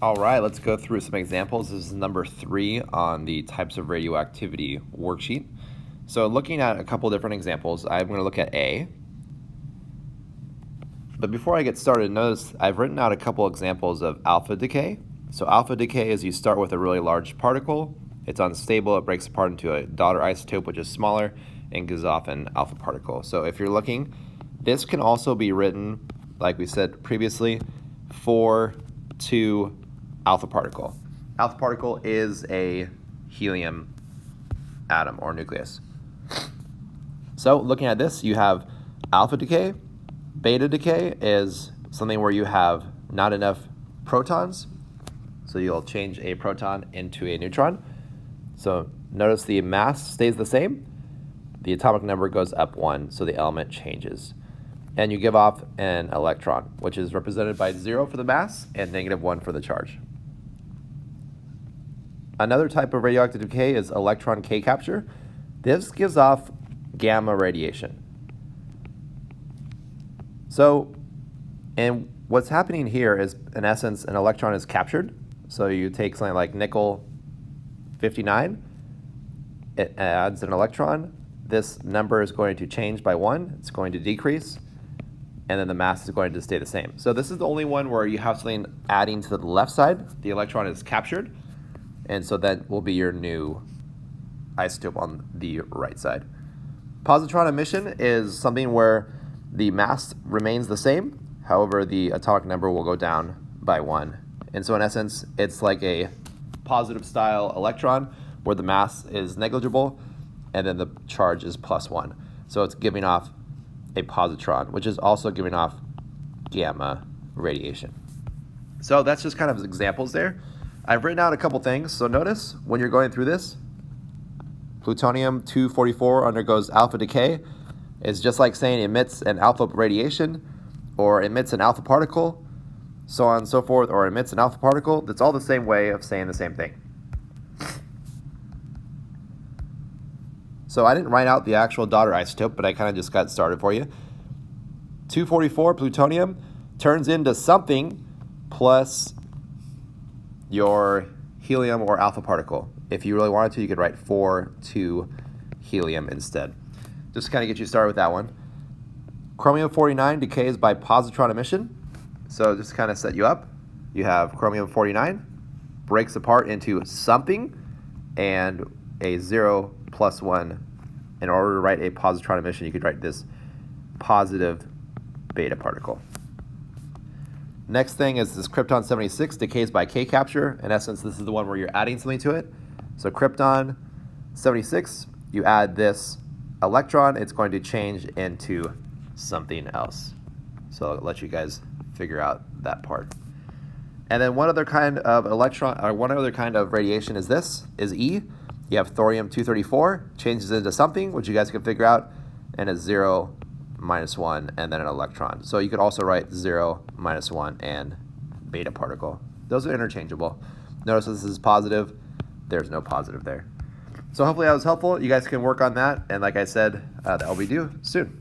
All right, let's go through some examples. This is number 3 on the types of radioactivity worksheet. So looking at a couple different examples, I'm going to look at A. But before I get started, notice I've written out a couple examples of alpha decay. So alpha decay is you start with a really large particle, it's unstable, it breaks apart into a daughter isotope which is smaller and gives off an alpha particle. So if you're looking, this can also be written, like we said previously, 4-2 alpha particle. Alpha particle is a helium atom or nucleus. So looking at this, you have alpha decay. Beta decay is something where you have not enough protons, so you'll change a proton into a neutron. So notice the mass stays the same, the atomic number goes up 1, so the element changes. And you give off an electron, which is represented by 0 for the mass and -1 for the charge. Another type of radioactive decay is electron K capture. This gives off gamma radiation. So, and what's happening here is, in essence, an electron is captured. So you take something like nickel 59, it adds an electron. This number is going to change by 1, it's going to decrease, and then the mass is going to stay the same. So this is the only one where you have something adding to the left side, the electron is captured, and so that will be your new isotope on the right side. Positron emission is something where the mass remains the same, however the atomic number will go down by 1. And so in essence, it's like a positive style electron where the mass is negligible and then the charge is +1. So it's giving off a positron, which is also giving off gamma radiation. So that's just kind of examples there. I've written out a couple things, so notice when you're going through this, plutonium-244 undergoes alpha decay. It's just like saying emits an alpha radiation or emits an alpha particle, so on and so forth, or emits an alpha particle. That's all the same way of saying the same thing. So I didn't write out the actual daughter isotope, but I kind of just got started for you. 244 plutonium turns into something plus your helium or alpha particle. If you really wanted to, you could write 4-2 helium instead. Just to kind of get you started with that one. Chromium-49 decays by positron emission. So just to kind of set you up, you have chromium-49 breaks apart into something and a 0 + 1. In order to write a positron emission, you could write this positive beta particle. Next thing is this krypton-76 decays by K capture. In essence, this is the one where you're adding something to it. So krypton-76, you add this electron, it's going to change into something else. So I'll let you guys figure out that part. And then one other kind of electron, or one other kind of radiation is this, is E. You have thorium-234, changes into something, which you guys can figure out, and a 0, -1, and then an electron. So you could also write 0, -1, and beta particle. Those are interchangeable. Notice this is positive, there's no positive there. So hopefully that was helpful. You guys can work on that, and like I said, that will be due soon.